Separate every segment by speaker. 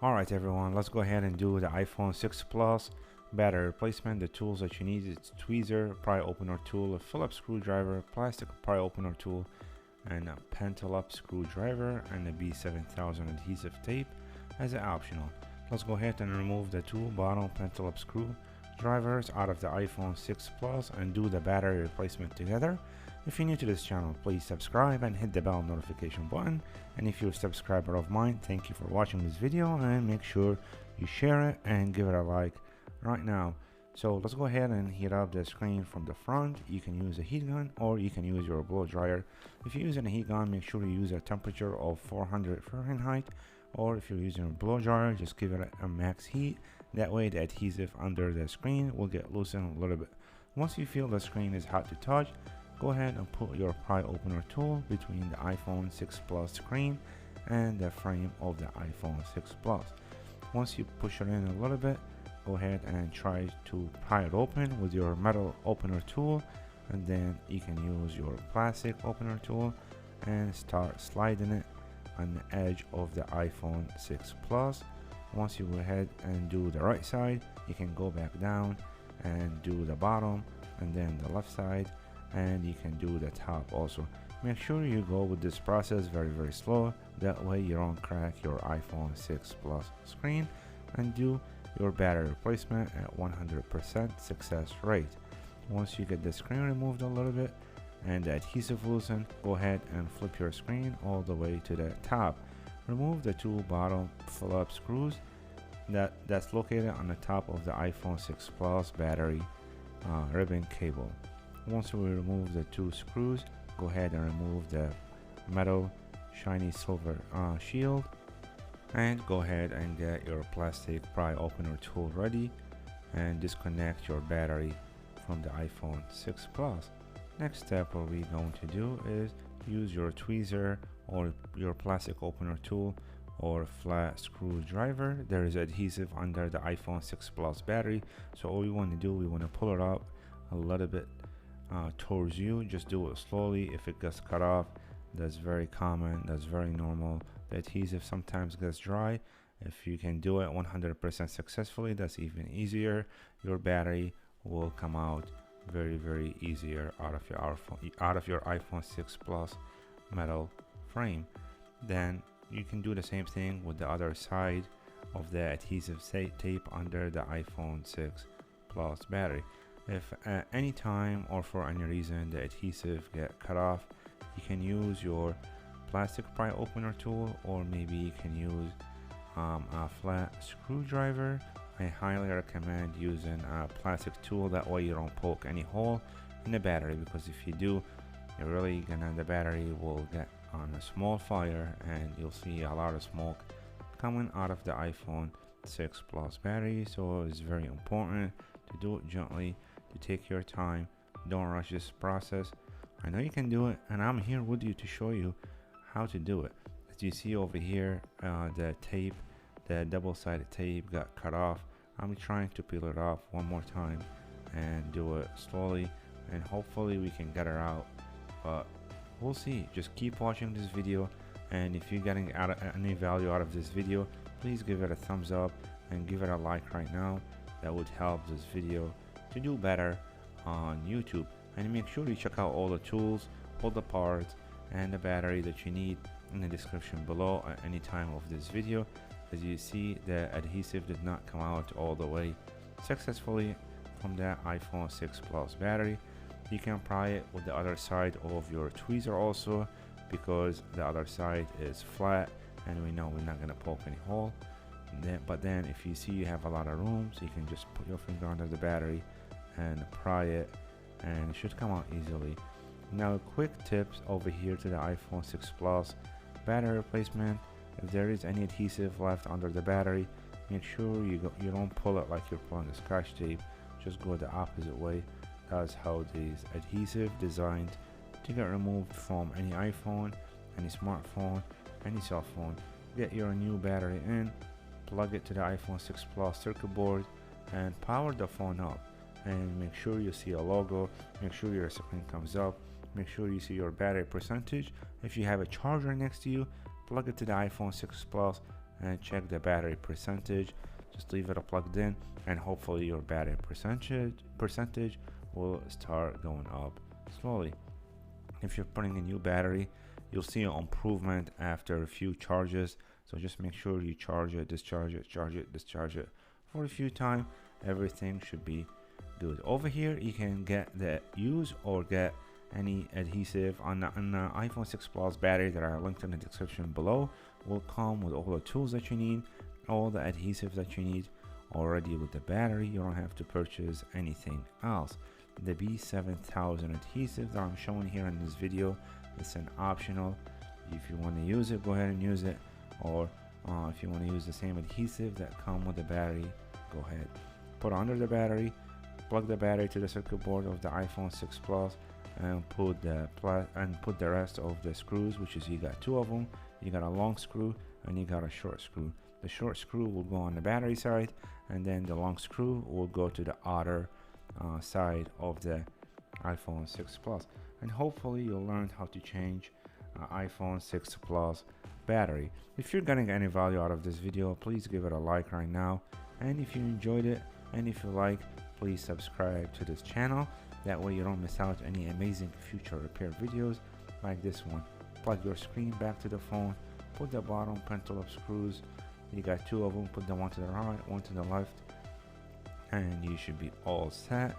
Speaker 1: Alright everyone, let's go ahead and do the iPhone 6 Plus battery replacement. The tools that you need is tweezer, pry opener tool, a Phillips screwdriver, plastic pry opener tool, and a pentalobe screwdriver, and a B7000 adhesive tape as an optional. Let's go ahead and remove the two bottom pentalobe screwdrivers out of the iPhone 6 Plus and do the battery replacement together. If you're new to this channel, please subscribe and hit the bell notification button. And if you're a subscriber of mine, thank you for watching this video, and make sure you share it and give it a like right now. So let's go ahead and heat up the screen from the front. You can use a heat gun or you can use your blow dryer. If you're using a heat gun, make sure you use a temperature of 400 Fahrenheit, or if you're using a blow dryer, just give it a max heat. That way the adhesive under the screen will get loosened a little bit. Once you feel the screen is hot to touch, go ahead and put your pry opener tool between the iPhone 6 Plus screen and the frame of the iPhone 6 Plus. Once you push it in a little bit, go ahead and try to pry it open with your metal opener tool, and then you can use your plastic opener tool and start sliding it on the edge of the iPhone 6 Plus. Once you go ahead and do the right side, you can go back down and do the bottom, and then the left side, and you can do the top also. Make sure you go with this process very slow, that way you don't crack your iPhone 6 Plus screen, and do your battery replacement at 100% success rate. Once you get the screen removed a little bit and the adhesive loosened, go ahead and flip your screen all the way to the top. Remove the two bottom Phillips screws that's located on the top of the iPhone 6 Plus battery ribbon cable. Once we remove the two screws, go ahead and remove the metal shiny silver shield, and go ahead and get your plastic pry opener tool ready and disconnect your battery from the iPhone 6 Plus. Next step what we're going to do is use your tweezer or your plastic opener tool or flat screwdriver. There is adhesive under the iPhone 6 Plus battery, so all we want to do, we want to pull it up a little bit towards you. Just do it slowly. If it gets cut off, that's very common, that's very normal. The adhesive sometimes gets dry. If you can do it 100% successfully, that's even easier. Your battery will come out very easier out of your iPhone 6 Plus metal frame. Then you can do the same thing with the other side of the adhesive tape under the iPhone 6 Plus battery. If at any time or for any reason the adhesive get cut off, you can use your plastic pry opener tool, or maybe you can use a flat screwdriver. I highly recommend using a plastic tool, that way you don't poke any hole in the battery, because if you do, the battery will get on a small fire and you'll see a lot of smoke coming out of the iPhone 6 Plus battery. So it's very important to do it gently, to take your time, don't rush this process. I know you can do it, and I'm here with you to show you how to do it. As you see over here, the tape, the double-sided tape got cut off. I'm trying to peel it off one more time and do it slowly, and hopefully we can get it out, but we'll see. Just keep watching this video, and if you're getting any value out of this video, please give it a thumbs up and give it a like right now. That would help this video to do better on YouTube. And make sure you check out all the tools, all the parts, and the battery that you need in the description below at any time of this video. As you see, the adhesive did not come out all the way successfully from the iPhone 6 Plus battery. You can pry it with the other side of your tweezer also, because the other side is flat and we know we're not going to poke any hole. But then if you see you have a lot of room, so you can just put your finger under the battery and pry it, and it should come out easily. Now quick tips over here to the iPhone 6 Plus battery replacement. If there is any adhesive left under the battery, make sure you don't pull it like you're pulling a scotch tape. Just go the opposite way. That's how these adhesive designed to get removed from any iPhone, any smartphone, any cell phone. Get your new battery in, plug it to the iPhone 6 Plus circuit board, and power the phone up. And make sure you see a logo, make sure your screen comes up, make sure you see your battery percentage. If you have a charger next to you, plug it to the iPhone 6 Plus and check the battery percentage. Just leave it plugged in, and hopefully your battery percentage will start going up slowly. If you're putting a new battery, you'll see an improvement after a few charges. So just make sure you charge it, discharge it, charge it, discharge it for a few times. Everything should be good. Over here you can use or get any adhesive on the iPhone 6 Plus battery that I linked in the description below. Will come with all the tools that you need, all the adhesives that you need already with the battery. You don't have to purchase anything else. The B7000 adhesive that I'm showing here in this video, it's an optional. If you want to use it, go ahead and use it, or if you want to use the same adhesive that come with the battery, go ahead, put under the battery, plug the battery to the circuit board of the iPhone 6 Plus, and put the rest of the screws, which is, you got two of them. You got a long screw and you got a short screw. The short screw will go on the battery side, and then the long screw will go to the other side of the iPhone 6 Plus. And hopefully you'll learn how to change iPhone 6 Plus battery. If you're getting any value out of this video, please give it a like right now, and if you enjoyed it and if you like, please subscribe to this channel. That way you don't miss out any amazing future repair videos like this one. Plug your screen back to the phone, put the bottom pentalobe screws, you got two of them, put the one to the right, one to the left, and you should be all set.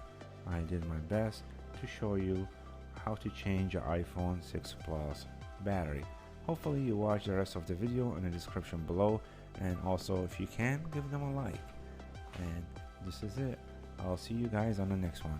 Speaker 1: I did my best to show you how to change your iPhone 6 Plus battery. Hopefully you watch the rest of the video in the description below, and also if you can, give them a like. And this is it. I'll see you guys on the next one.